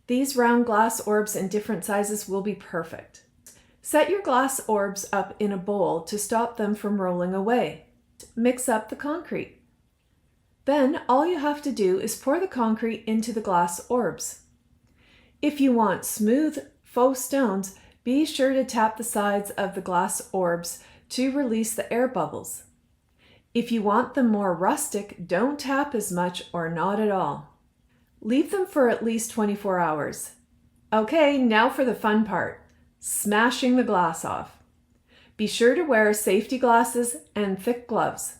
These round glass orbs in different sizes will be perfect. Set your glass orbs up in a bowl to stop them from rolling away. Mix up the concrete. Then all you have to do is pour the concrete into the glass orbs. If you want smooth faux stones, be sure to tap the sides of the glass orbs to release the air bubbles. If you want them more rustic, don't tap as much or not at all. Leave them for at least 24 hours. Okay, now for the fun part, smashing the glass off. Be sure to wear safety glasses and thick gloves.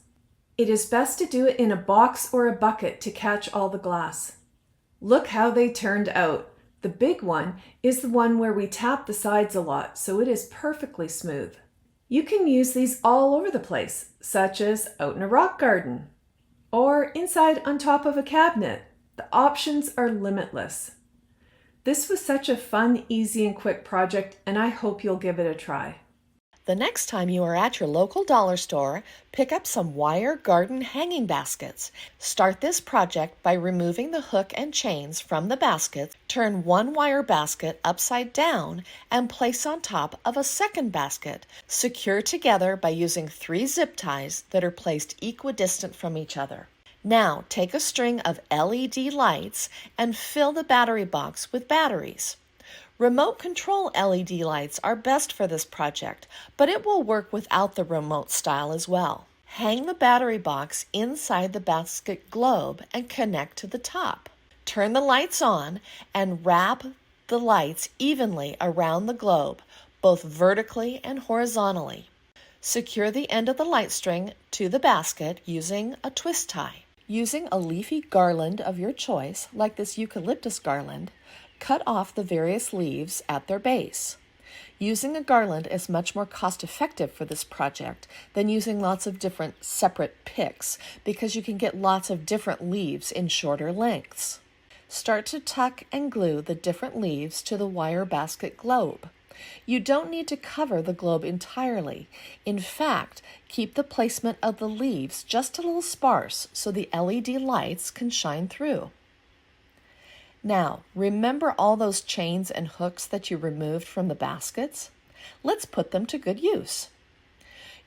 It is best to do it in a box or a bucket to catch all the glass. Look how they turned out. The big one is the one where we tap the sides a lot, so it is perfectly smooth. You can use these all over the place, such as out in a rock garden or inside on top of a cabinet. The options are limitless. This was such a fun, easy, and quick project, and I hope you'll give it a try. The next time you are at your local dollar store, pick up some wire garden hanging baskets. Start this project by removing the hook and chains from the basket. Turn one wire basket upside down and place on top of a second basket. Secure together by using 3 zip ties that are placed equidistant from each other. Now take a string of LED lights and fill the battery box with batteries. Remote control LED lights are best for this project, but it will work without the remote style as well. Hang the battery box inside the basket globe and connect to the top. Turn the lights on and wrap the lights evenly around the globe, both vertically and horizontally. Secure the end of the light string to the basket using a twist tie. Using a leafy garland of your choice, like this eucalyptus garland, cut off the various leaves at their base. Using a garland is much more cost-effective for this project than using lots of different separate picks because you can get lots of different leaves in shorter lengths. Start to tuck and glue the different leaves to the wire basket globe. You don't need to cover the globe entirely. In fact, keep the placement of the leaves just a little sparse so the LED lights can shine through. Now, remember all those chains and hooks that you removed from the baskets? Let's put them to good use.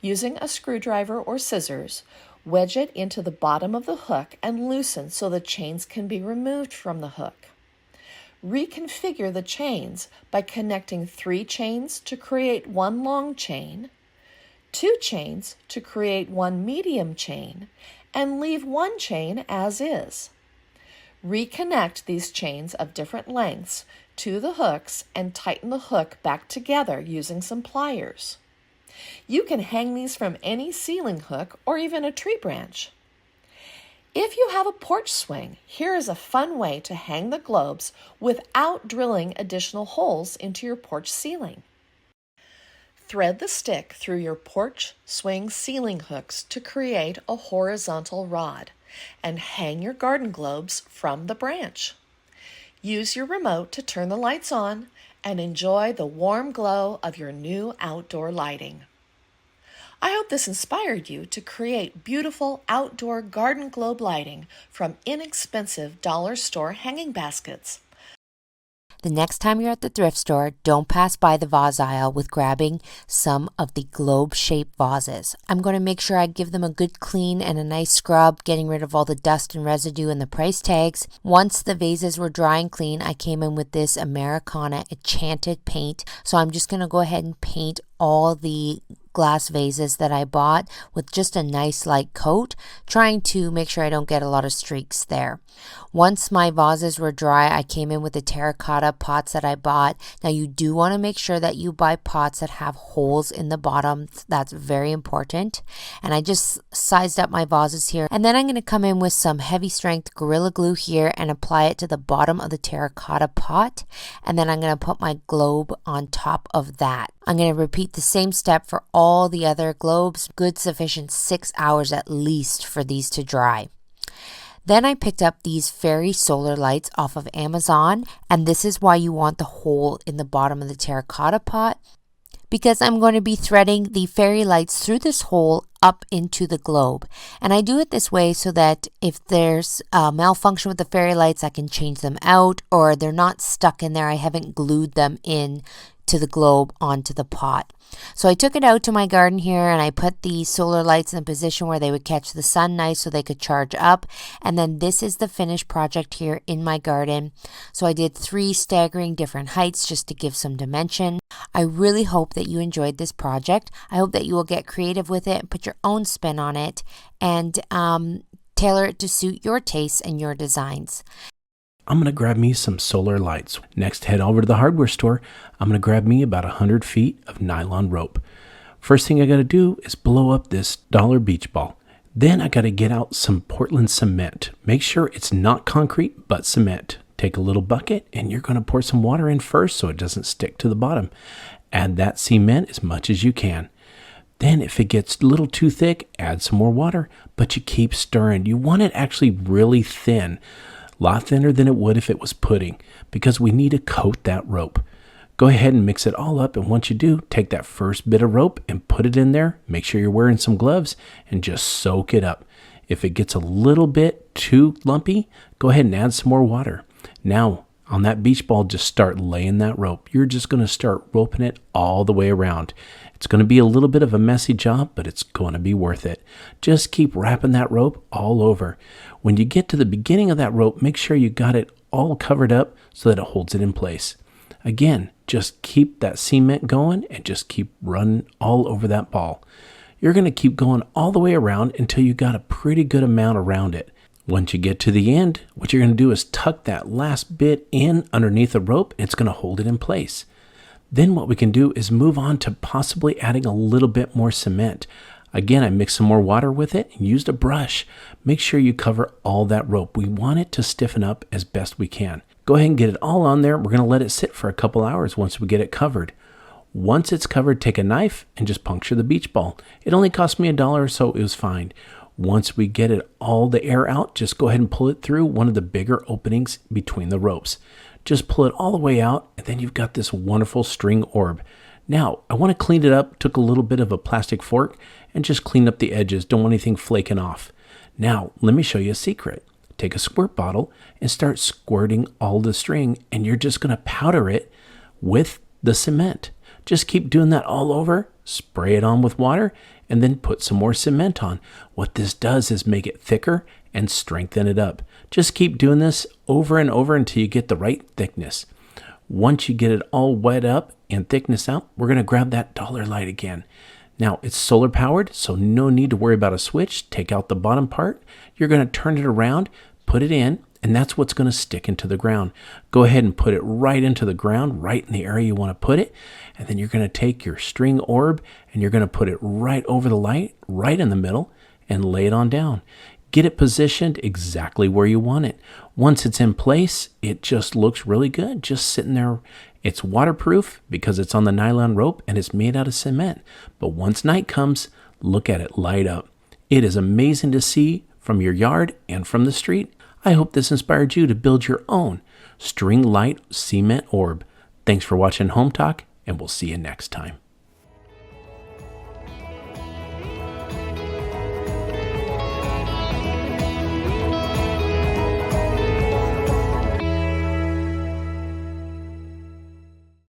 Using a screwdriver or scissors, wedge it into the bottom of the hook and loosen so the chains can be removed from the hook. Reconfigure the chains by connecting 3 chains to create 1 long chain, 2 chains to create 1 medium chain, and leave 1 chain as is. Reconnect these chains of different lengths to the hooks and tighten the hook back together using some pliers. You can hang these from any ceiling hook or even a tree branch. If you have a porch swing, here is a fun way to hang the globes without drilling additional holes into your porch ceiling. Thread the stick through your porch swing ceiling hooks to create a horizontal rod and hang your garden globes from the branch. Use your remote to turn the lights on and enjoy the warm glow of your new outdoor lighting. I hope this inspired you to create beautiful outdoor garden globe lighting from inexpensive dollar store hanging baskets. The next time you're at the thrift store, don't pass by the vase aisle with grabbing some of the globe-shaped vases. I'm going to make sure I give them a good clean and a nice scrub, getting rid of all the dust and residue and the price tags. Once the vases were dry and clean, I came in with this Americana Enchanted paint. So I'm just going to go ahead and paint all the glass vases that I bought with just a nice light coat, trying to make sure I don't get a lot of streaks there. Once my vases were dry, I came in with the terracotta pots that I bought. Now you do want to make sure that you buy pots that have holes in the bottom. That's very important. And I just sized up my vases here. And then I'm going to come in with some heavy strength Gorilla Glue here and apply it to the bottom of the terracotta pot. And then I'm going to put my globe on top of that. I'm going to repeat the same step for all the other globes. Good sufficient 6 hours at least for these to dry. Then I picked up these fairy solar lights off of Amazon, and this is why you want the hole in the bottom of the terracotta pot, because I'm going to be threading the fairy lights through this hole up into the globe. And I do it this way so that if there's a malfunction with the fairy lights, I can change them out, or they're not stuck in there. I haven't glued them in to the globe onto the pot. So I took it out to my garden here and I put the solar lights in a position where they would catch the sun nice so they could charge up. And then this is the finished project here in my garden. So I did 3 staggering different heights just to give some dimension. I really hope that you enjoyed this project. I hope that you will get creative with it and put your own spin on it and tailor it to suit your tastes and your designs. I'm going to grab me some solar lights. Next, head over to the hardware store. I'm going to grab me about 100 feet of nylon rope. First thing I got to do is blow up this dollar beach ball. Then I got to get out some Portland cement. Make sure it's not concrete, but cement. Take a little bucket and you're going to pour some water in first so it doesn't stick to the bottom. Add that cement as much as you can. Then if it gets a little too thick, add some more water, but you keep stirring. You want it actually really thin. A lot thinner than it would if it was pudding, because we need to coat that rope. Go ahead and mix it all up, and once you do, take that first bit of rope and put it in there. Make sure you're wearing some gloves and just soak it up. If it gets a little bit too lumpy, go ahead and add some more water. Now, on that beach ball, just start laying that rope. You're just going to start roping it all the way around. It's going to be a little bit of a messy job, but it's going to be worth it. Just keep wrapping that rope all over. When you get to the beginning of that rope, make sure you got it all covered up so that it holds it in place. Again, just keep that cement going and just keep running all over that ball. You're going to keep going all the way around until you got a pretty good amount around it. Once you get to the end, what you're going to do is tuck that last bit in underneath the rope, and it's going to hold it in place. Then what we can do is move on to possibly adding a little bit more cement. Again, I mixed some more water with it and used a brush. Make sure you cover all that rope. We want it to stiffen up as best we can. Go ahead and get it all on there. We're going to let it sit for a couple hours once we get it covered. Once it's covered, take a knife and just puncture the beach ball. It only cost me $1, so it was fine. Once we get it all the air out, just go ahead and pull it through one of the bigger openings between the ropes. Just pull it all the way out, and then you've got this wonderful string orb. Now, I want to clean it up. Took a little bit of a plastic fork and just cleaned up the edges. Don't want anything flaking off. Now, let me show you a secret. Take a squirt bottle and start squirting all the string, and you're just going to powder it with the cement. Just keep doing that all over. Spray it on with water, and then put some more cement on. What this does is make it thicker and strengthen it up. Just keep doing this over and over until you get the right thickness. Once you get it all wet up and thickness out, we're going to grab that dollar light again. Now, it's solar powered, so no need to worry about a switch. Take out the bottom part. You're going to turn it around, put it in, and that's what's going to stick into the ground. Go ahead and put it right into the ground, right in the area you want to put it. And then you're going to take your string orb and you're going to put it right over the light, right in the middle, and lay it on down. Get it positioned exactly where you want it. Once it's in place, it just looks really good, just sitting there. It's waterproof because it's on the nylon rope and it's made out of cement. But once night comes, look at it light up. It is amazing to see from your yard and from the street. I hope this inspired you to build your own string light cement orb. Thanks for watching Home Talk, and we'll see you next time.